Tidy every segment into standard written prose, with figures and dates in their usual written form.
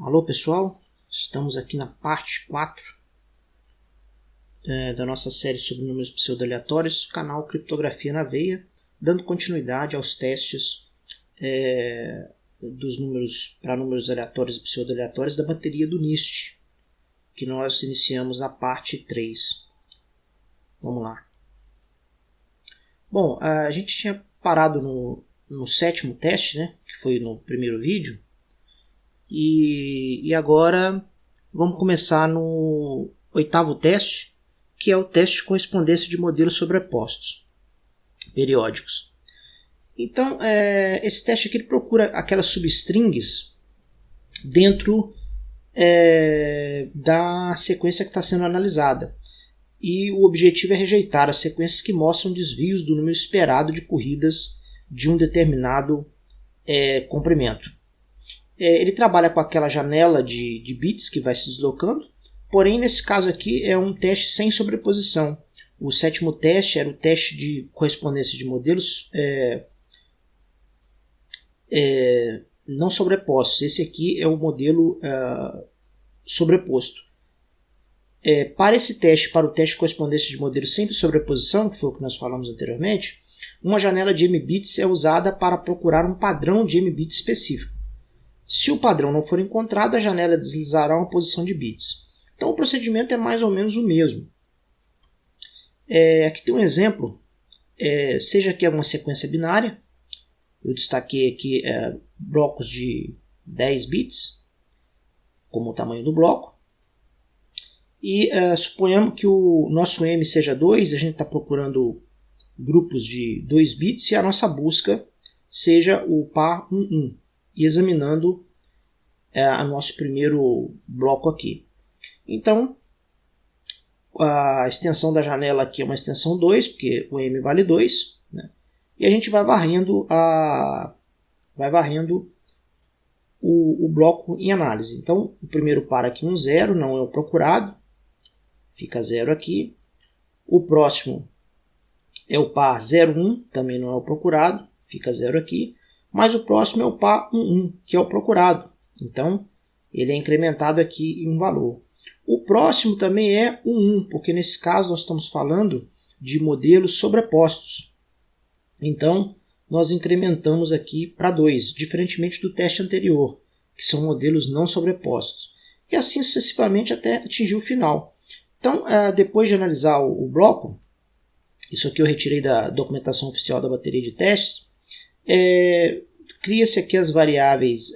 Alô pessoal, estamos aqui na parte 4 da nossa série sobre números pseudo-aleatórios, canal Criptografia na Veia, dando continuidade aos testes dos números para números aleatórios e pseudo-aleatórios da bateria do NIST, que nós iniciamos na parte 3. Vamos lá. Bom, a gente tinha parado no sétimo teste, né, que foi no primeiro vídeo, e agora vamos começar no oitavo teste, que é o teste de correspondência de modelos sobrepostos, periódicos. Então, esse teste aqui ele procura aquelas substrings dentro da sequência que está sendo analisada. E o objetivo é rejeitar as sequências que mostram desvios do número esperado de corridas de um determinado comprimento. Ele trabalha com aquela janela de bits que vai se deslocando, porém nesse caso aqui é um teste sem sobreposição. O sétimo teste era o teste de correspondência de modelos não sobrepostos. Esse aqui é o modelo sobreposto. Para esse teste, para o teste de correspondência de modelos sem sobreposição, que foi o que nós falamos anteriormente, uma janela de m-bits é usada para procurar um padrão de m-bits específico. Se o padrão não for encontrado, a janela deslizará uma posição de bits. Então o procedimento é mais ou menos o mesmo. Aqui tem um exemplo, seja aqui uma sequência binária, eu destaquei aqui blocos de 10 bits, como o tamanho do bloco, e suponhamos que o nosso M seja 2, a gente está procurando grupos de 2 bits, e a nossa busca seja o par 1, 1. E examinando o nosso primeiro bloco aqui. Então, a extensão da janela aqui é uma extensão 2, porque o M vale 2, né? E a gente vai varrendo o bloco em análise. Então, o primeiro par aqui 1, 0, não é o procurado, fica 0 aqui. O próximo é o par 0, 1, também não é o procurado, fica 0 aqui. Mas o próximo é o par 1, 1, que é o procurado. Então, ele é incrementado aqui em um valor. O próximo também é 1, 1, porque nesse caso nós estamos falando de modelos sobrepostos. Então, nós incrementamos aqui para 2, diferentemente do teste anterior, que são modelos não sobrepostos. E assim sucessivamente até atingir o final. Então, depois de analisar o bloco, isso aqui eu retirei da documentação oficial da bateria de testes, cria-se aqui as variáveis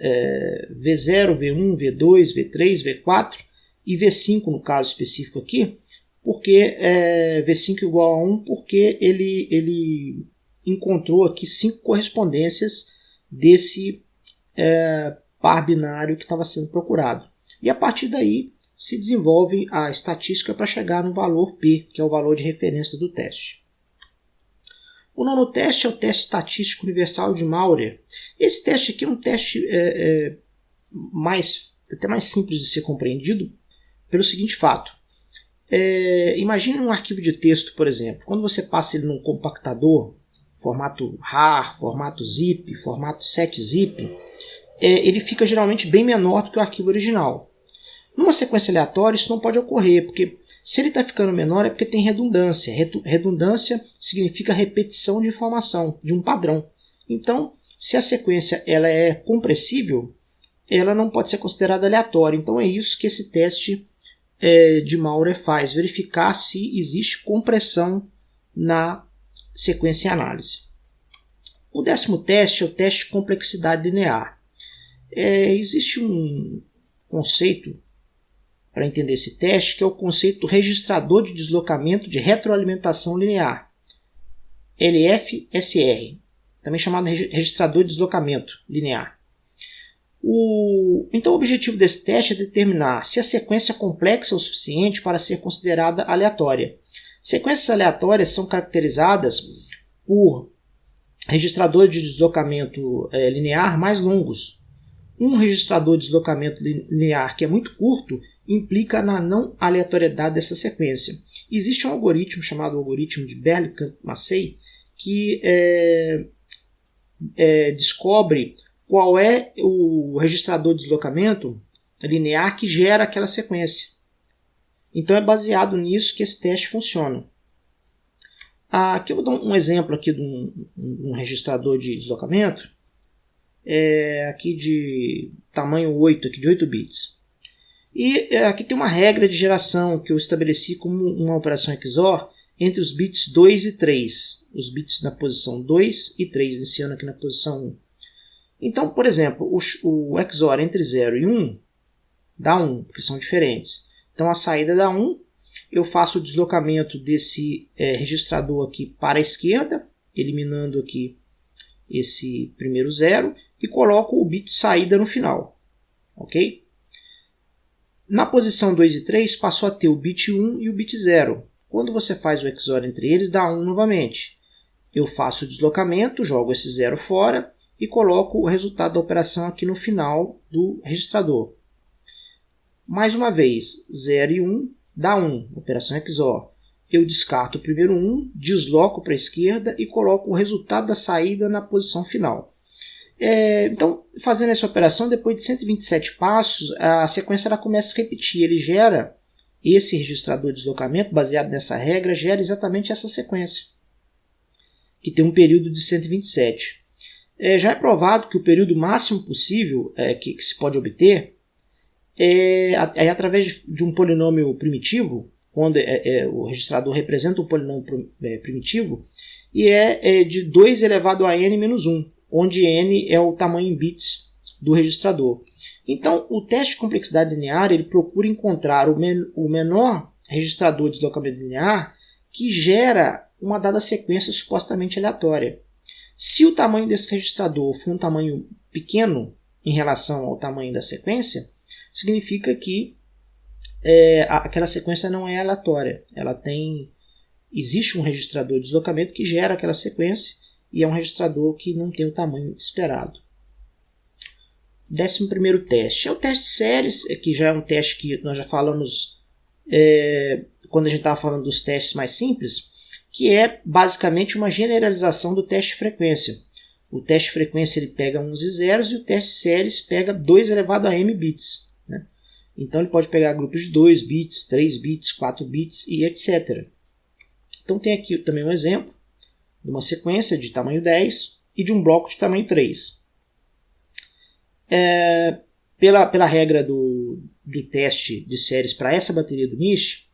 V0, V1, V2, V3, V4 e V5 no caso específico aqui, porque V5 igual a 1 porque ele encontrou aqui 5 correspondências desse par binário que estava sendo procurado. E a partir daí se desenvolve a estatística para chegar no valor P, que é o valor de referência do teste. O nono teste é o teste estatístico universal de Maurer. Esse teste aqui é um teste até mais simples de ser compreendido pelo seguinte fato. Imagine um arquivo de texto, por exemplo. Quando você passa ele num compactador, formato RAR, formato ZIP, formato 7-zip, ele fica geralmente bem menor do que o arquivo original. Numa sequência aleatória isso não pode ocorrer, porque se ele está ficando menor é porque tem redundância. Redundância significa repetição de informação, de um padrão. Então, se a sequência ela é compressível, ela não pode ser considerada aleatória. Então é isso que esse teste de Maurer faz, verificar se existe compressão na sequência em análise. O décimo teste é o teste de complexidade linear. Existe um conceito para entender esse teste, que é o conceito do registrador de deslocamento de retroalimentação linear, LFSR, também chamado registrador de deslocamento linear. Então o objetivo desse teste é determinar se a sequência é complexa o suficiente para ser considerada aleatória. Sequências aleatórias são caracterizadas por registradores de deslocamento linear mais longos. Um registrador de deslocamento linear que é muito curto implica na não aleatoriedade dessa sequência. Existe um algoritmo chamado algoritmo de Berlekamp-Massey que descobre qual é o registrador de deslocamento linear que gera aquela sequência. Então é baseado nisso que esse teste funciona. Aqui eu vou dar um exemplo aqui de um registrador de deslocamento, aqui de tamanho 8, aqui de 8 bits. E aqui tem uma regra de geração que eu estabeleci como uma operação XOR entre os bits 2 e 3. Os bits na posição 2 e 3, iniciando aqui na posição 1. Então, por exemplo, o XOR entre 0 e 1 dá 1, porque são diferentes. Então a saída dá 1, eu faço o deslocamento desse registrador aqui para a esquerda, eliminando aqui esse primeiro 0, e coloco o bit de saída no final. Ok? Na posição 2 e 3 passou a ter o bit 1 e o bit 0. Quando você faz o XOR entre eles, dá 1 novamente. Eu faço o deslocamento, jogo esse 0 fora e coloco o resultado da operação aqui no final do registrador. Mais uma vez, 0 e 1 dá 1, operação XOR. Eu descarto o primeiro 1, desloco para a esquerda e coloco o resultado da saída na posição final. Então, fazendo essa operação, depois de 127 passos, a sequência ela começa a se repetir. Ele gera, esse registrador de deslocamento, baseado nessa regra, gera exatamente essa sequência, que tem um período de 127. Já é provado que o período máximo possível que se pode obter é através de um polinômio primitivo, quando o registrador representa um polinômio primitivo, e é de 2 elevado a n menos 1, onde n é o tamanho em bits do registrador. Então, o teste de complexidade linear ele procura encontrar o menor registrador de deslocamento linear que gera uma dada sequência supostamente aleatória. Se o tamanho desse registrador for um tamanho pequeno em relação ao tamanho da sequência, significa que aquela sequência não é aleatória. Existe um registrador de deslocamento que gera aquela sequência e é um registrador que não tem o tamanho esperado. 11º teste. É o teste de séries, que já é um teste que nós já falamos quando a gente estava falando dos testes mais simples, que é basicamente uma generalização do teste de frequência. O teste de frequência ele pega uns e zeros e o teste de séries pega 2 elevado a m bits. Né? Então ele pode pegar grupos de 2 bits, 3 bits, 4 bits e etc. Então tem aqui também um exemplo de uma sequência de tamanho 10 e de um bloco de tamanho 3. Pela regra do teste de séries para essa bateria do niche,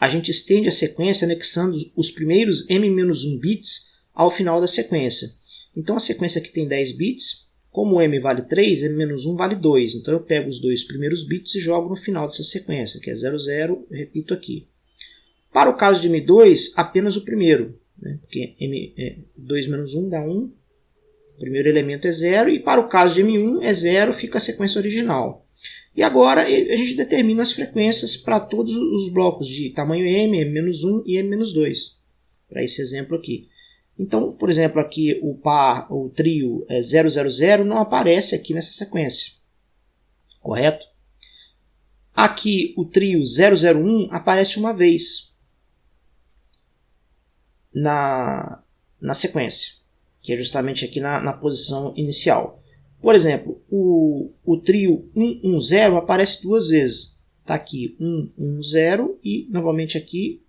a gente estende a sequência anexando os primeiros m-1 bits ao final da sequência. Então a sequência aqui tem 10 bits, como m vale 3, m-1 vale 2. Então eu pego os 2 primeiros bits e jogo no final dessa sequência, que é 0, 0, repito aqui. Para o caso de m2, apenas o primeiro, né? Porque 2 menos 1 dá 1, o primeiro elemento é 0, e para o caso de m1 é 0, fica a sequência original. E agora a gente determina as frequências para todos os blocos de tamanho m, m-1 e m-2, para esse exemplo aqui. Então, por exemplo, aqui o trio 000 não aparece aqui nessa sequência, correto? Aqui o trio 001 aparece uma vez na sequência, que é justamente aqui na posição inicial. Por exemplo, o trio 110 aparece 2 vezes. Está aqui 110 e novamente aqui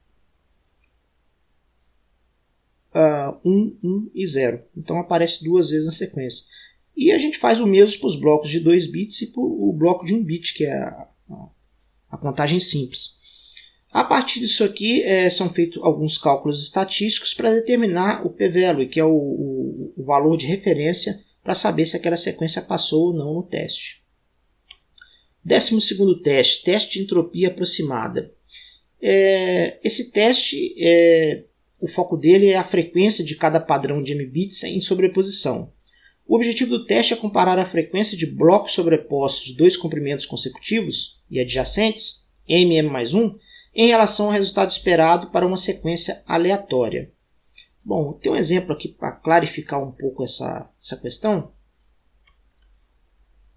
1 e 0. Então aparece 2 vezes na sequência. E a gente faz o mesmo para os blocos de 2 bits e para o bloco de 1 bit, que é a contagem simples. A partir disso aqui são feitos alguns cálculos estatísticos para determinar o p-value, que é o valor de referência para saber se aquela sequência passou ou não no teste. 12º teste, teste de entropia aproximada. Esse teste, o foco dele é a frequência de cada padrão de m-bits em sobreposição. O objetivo do teste é comparar a frequência de blocos sobrepostos de 2 comprimentos consecutivos e adjacentes, m e m mais 1, em relação ao resultado esperado para uma sequência aleatória. Bom, tem um exemplo aqui para clarificar um pouco essa questão,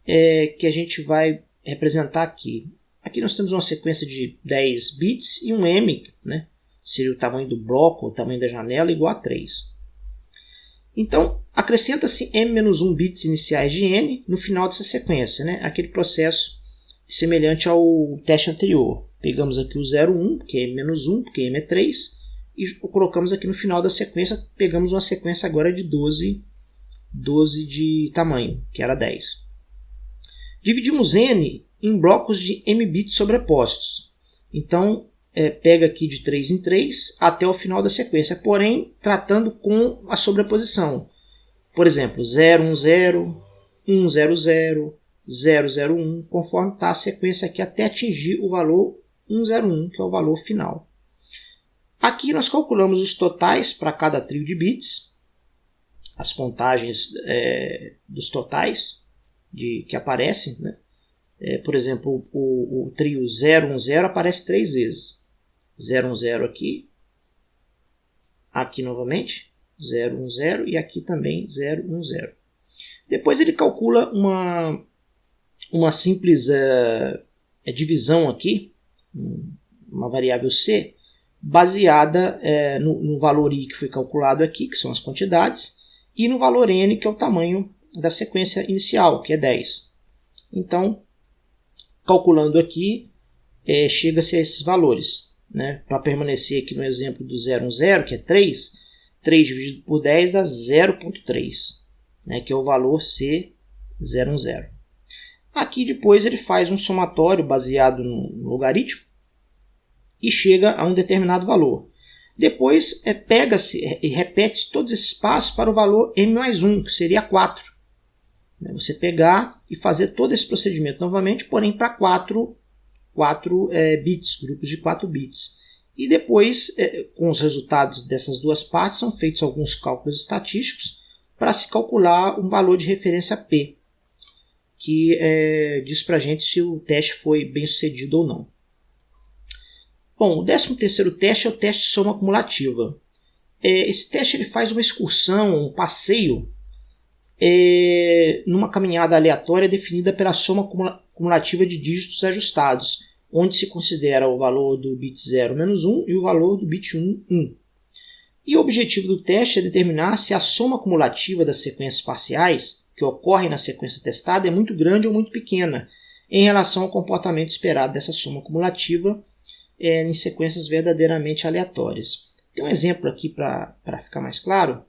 que a gente vai representar aqui. Aqui nós temos uma sequência de 10 bits e um m, né? Seria o tamanho do bloco, o tamanho da janela, igual a 3. Então, acrescenta-se m-1 bits iniciais de n no final dessa sequência, né? Aquele processo semelhante ao teste anterior. Pegamos aqui o 0, 1, porque é M-1, porque M é 3, e colocamos aqui no final da sequência, pegamos uma sequência agora de 12 de tamanho, que era 10. Dividimos N em blocos de M bits sobrepostos. Então, pega aqui de 3 em 3 até o final da sequência, porém tratando com a sobreposição. Por exemplo, 0, 1, 0, 1, 0, 0, 0, 0, 1, conforme está a sequência aqui até atingir o valor 101, que é o valor final. Aqui nós calculamos os totais para cada trio de bits, as contagens dos totais que aparecem, né? Por exemplo, o trio 010 aparece 3 vezes. 010 aqui, aqui novamente, 010 e aqui também 010. Depois ele calcula uma simples divisão aqui, uma variável C, baseada no valor I que foi calculado aqui, que são as quantidades, e no valor N, que é o tamanho da sequência inicial, que é 10. Então, calculando aqui, chega-se a esses valores. Né? Para permanecer aqui no exemplo do 010, que é 3, 3 dividido por 10 dá 0,3, né? Que é o valor C010. Aqui depois ele faz um somatório baseado no logaritmo e chega a um determinado valor. Depois pega-se e repete todos esses passos para o valor M mais 1, que seria 4. Você pegar e fazer todo esse procedimento novamente, porém para 4 bits, grupos de 4 bits. E depois, com os resultados dessas duas partes, são feitos alguns cálculos estatísticos para se calcular um valor de referência P, que diz para a gente se o teste foi bem sucedido ou não. Bom, o 13º teste é o teste de soma cumulativa. Esse teste ele faz uma excursão, um passeio, numa caminhada aleatória definida pela soma cumulativa de dígitos ajustados, onde se considera o valor do bit 0 menos 1 e o valor do bit 1, 1. E o objetivo do teste é determinar se a soma cumulativa das sequências parciais que ocorrem na sequência testada é muito grande ou muito pequena em relação ao comportamento esperado dessa soma cumulativa em sequências verdadeiramente aleatórias. Tem um exemplo aqui para ficar mais claro.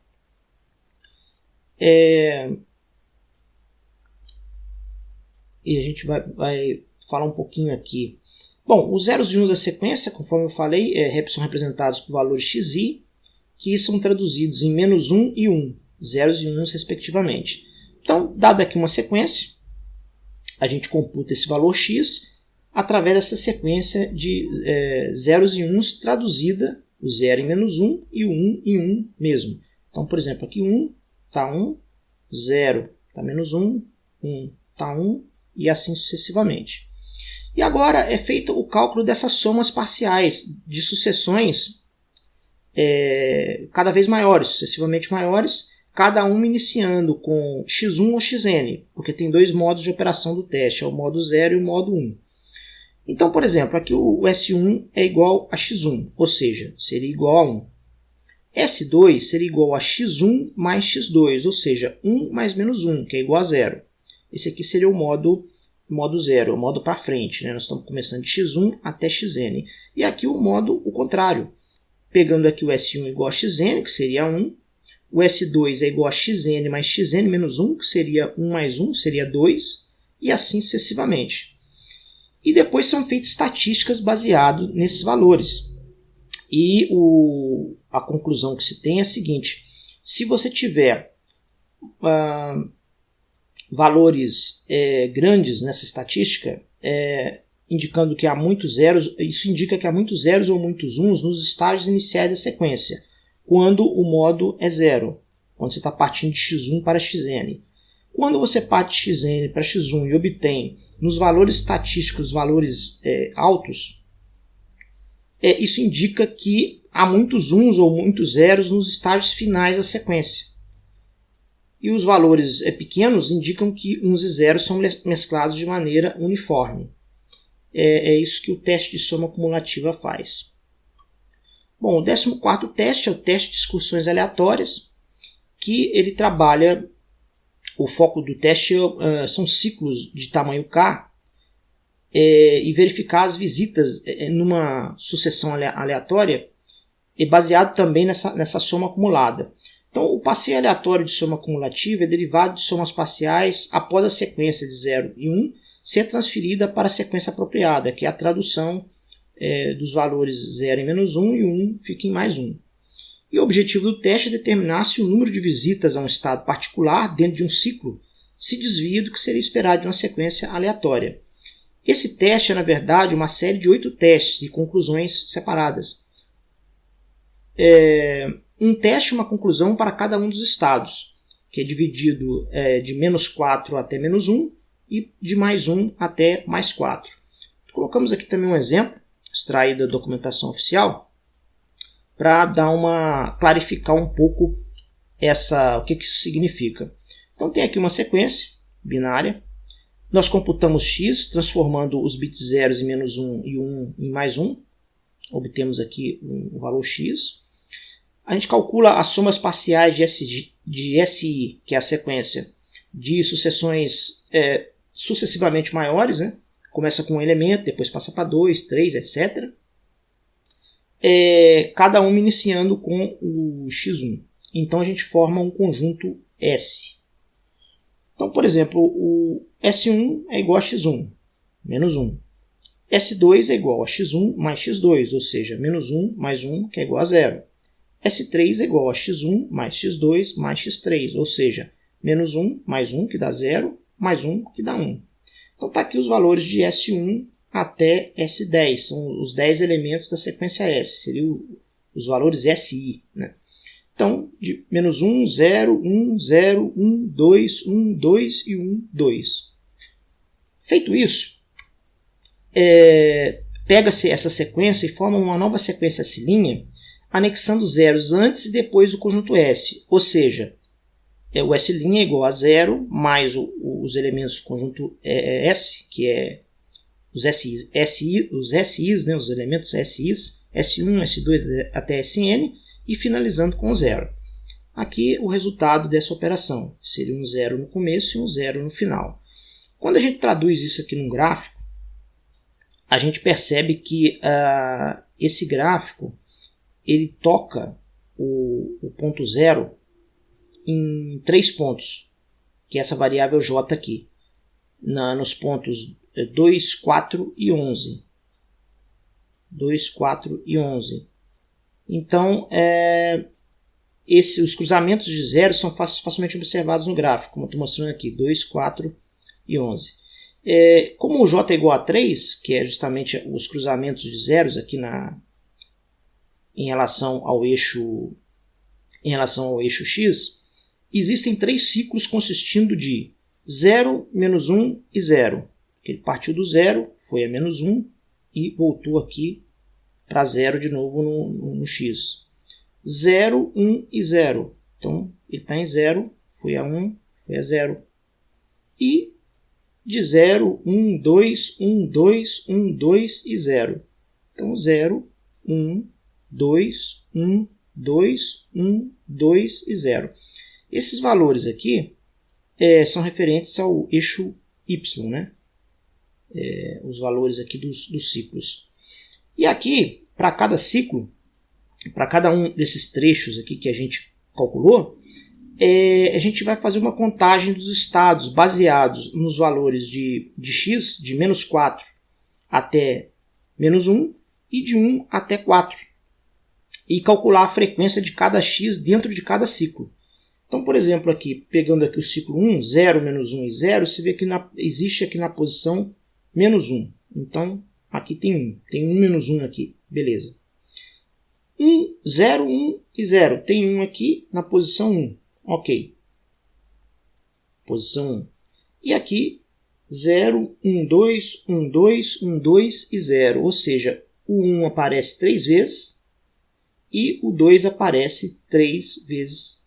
E a gente vai falar um pouquinho aqui. Bom, os zeros e uns da sequência, conforme eu falei, são representados por valores xi, que são traduzidos em menos 1 e 1, zeros e uns respectivamente. Então, dada aqui uma sequência, a gente computa esse valor x através dessa sequência de zeros e uns traduzida, o 0 em menos 1 e o 1 em 1 mesmo. Então, por exemplo, aqui 1 está 1, 0 está menos 1, 1 está 1 e assim sucessivamente. E agora é feito o cálculo dessas somas parciais de sucessões cada vez maiores, sucessivamente maiores, cada uma iniciando com x1 ou xn, porque tem dois modos de operação do teste, é o modo 0 e o modo 1. Então, por exemplo, aqui o S1 é igual a x1, ou seja, seria igual a 1. S2 seria igual a x1 mais x2, ou seja, 1 mais menos 1, que é igual a 0. Esse aqui seria o modo 0, o modo para frente. Né? Nós estamos começando de x1 até xn. E aqui o contrário. Pegando aqui o S1 igual a xn, que seria 1. O S2 é igual a xn mais xn menos 1, que seria 1 mais 1, seria 2. E assim sucessivamente. E depois são feitas estatísticas baseadas nesses valores. E a conclusão que se tem é a seguinte. Se você tiver valores grandes nessa estatística, indicando que há muitos zeros, isso indica que há muitos zeros ou muitos uns nos estágios iniciais da sequência, quando o modo é 0, quando você está partindo de x1 para xn. Quando você parte de xn para x1 e obtém nos valores estatísticos valores altos, isso indica que há muitos uns ou muitos zeros nos estágios finais da sequência. E os valores pequenos indicam que uns e zeros são mesclados de maneira uniforme. É isso que o teste de soma cumulativa faz. Bom, o 14º teste é o teste de excursões aleatórias, que ele trabalha, o foco do teste são ciclos de tamanho k, e verificar as visitas numa sucessão aleatória, baseado também nessa soma acumulada. Então, o passeio aleatório de soma cumulativa é derivado de somas parciais após a sequência de 0 e 1 ser transferida para a sequência apropriada, que é a tradução dos valores 0 em menos 1 e 1 fica em mais 1. E o objetivo do teste é determinar se o número de visitas a um estado particular dentro de um ciclo se desvia do que seria esperado de uma sequência aleatória. Esse teste é, na verdade, uma série de 8 testes e conclusões separadas. Um teste e uma conclusão para cada um dos estados, que é dividido de menos 4 até menos 1 e de mais 1 até mais 4. Colocamos aqui também um exemplo, extraído da documentação oficial, para clarificar um pouco o que isso significa. Então tem aqui uma sequência binária. Nós computamos x, transformando os bits zeros em menos 1 e 1 em mais 1. Obtemos aqui o valor x. A gente calcula as somas parciais de SI, que é a sequência, de sucessões sucessivamente maiores, né? Começa com um elemento, depois passa para 2, 3, etc. Cada uma iniciando com o x1. Então a gente forma um conjunto S. Então, por exemplo, o S1 é igual a x1, menos 1. S2 é igual a x1 mais x2, ou seja, menos 1 mais 1, que é igual a 0. S3 é igual a x1 mais x2 mais x3, ou seja, menos 1 mais 1, que dá 0, mais 1, que dá 1. Então está aqui os valores de S1 até S10, são os 10 elementos da sequência S, seriam os valores SI. Né? Então, de menos 1, 0, 1, 0, 1, 2, 1, 2 e 1, 2. Feito isso, pega-se essa sequência e forma uma nova sequência S', anexando zeros antes e depois do conjunto S, ou seja, o S' é igual a 0 mais os elementos do conjunto S, que é os SIs, né, os elementos SIs, S1, S2 até Sn, e finalizando com 0. Aqui o resultado dessa operação seria um 0 no começo e um 0 no final. Quando a gente traduz isso aqui num gráfico, a gente percebe que esse gráfico ele toca o ponto 0 em 3 pontos, que é essa variável j aqui, nos pontos 2, 4 e 11. 2, 4 e 11. Então, os cruzamentos de zeros são facilmente observados no gráfico, como eu estou mostrando aqui, 2, 4 e 11. Como o j é igual a 3, que é justamente os cruzamentos de zeros aqui em relação ao eixo x, existem 3 ciclos consistindo de 0, menos 1 e 0. Ele partiu do 0, foi a menos 1 e voltou aqui para 0 de novo no x. 0, 1 e 0. Então, ele está em 0, foi a 1, foi a 0. E de 0, 1, 2, 1, 2, 1, 2 e 0. Então, 0, 1, 2, 1, 2, 1, 2 e 0. Esses valores aqui são referentes ao eixo y, né? Os valores aqui dos ciclos. E aqui, para cada ciclo, para cada um desses trechos aqui que a gente calculou, a gente vai fazer uma contagem dos estados baseados nos valores de x, de menos 4 até menos 1, e de 1 até 4. E calcular a frequência de cada x dentro de cada ciclo. Então, por exemplo, aqui, pegando aqui o ciclo 1, 0, menos 1 e 0, você vê que existe aqui na posição menos 1. Então, aqui tem 1 menos 1 aqui, beleza. 1, 0, 1 e 0. Tem 1 aqui na posição 1. Ok. Posição 1. E aqui, 0, 1, 2, 1, 2, 1, 2 e 0. Ou seja, o 1 aparece 3 vezes e o 2 aparece 3 vezes.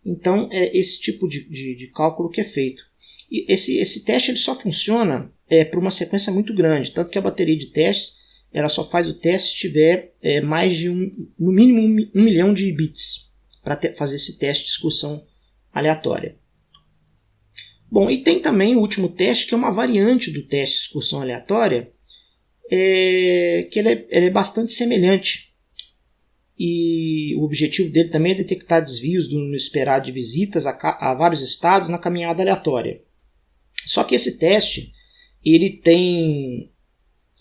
Então, é esse tipo de cálculo que é feito. E esse teste ele só funciona para uma sequência muito grande. Tanto que a bateria de testes ela só faz o teste se tiver mais de no mínimo 1 milhão de bits para fazer esse teste de discussão aleatória. Bom, e tem também o último teste, que é uma variante do teste de excursão aleatória, que ele é bastante semelhante. E o objetivo dele também é detectar desvios do número esperado de visitas a vários estados na caminhada aleatória. Só que esse teste, ele tem,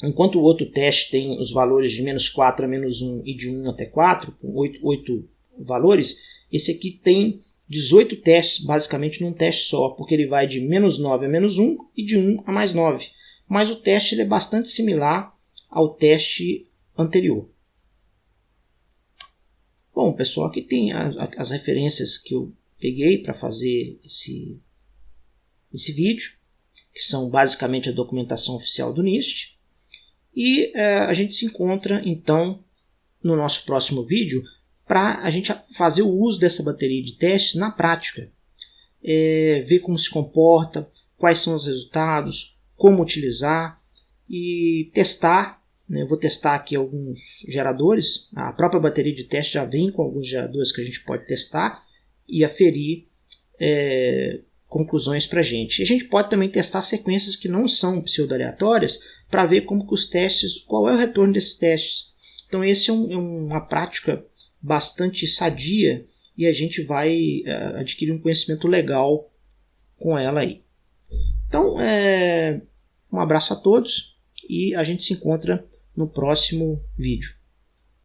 enquanto o outro teste tem os valores de -4 a -1 e de 1 até 4, com 8 valores, esse aqui tem 18 testes, basicamente num teste só, porque ele vai de -9 a -1 e de 1 a +9. Mas o teste ele é bastante similar ao teste anterior. Bom, pessoal, aqui tem as referências que eu peguei para fazer esse vídeo, que são basicamente a documentação oficial do NIST. E a gente se encontra, então, no nosso próximo vídeo, para a gente fazer o uso dessa bateria de testes na prática. Ver como se comporta, quais são os resultados, como utilizar e testar. Eu vou testar aqui alguns geradores. A própria bateria de teste já vem com alguns geradores que a gente pode testar e aferir conclusões para a gente. E a gente pode também testar sequências que não são pseudo-aleatórias para ver como que os testes, qual é o retorno desses testes. Então esse é uma prática bastante sadia e a gente vai adquirir um conhecimento legal com ela aí. Então, um abraço a todos e a gente se encontra no próximo vídeo.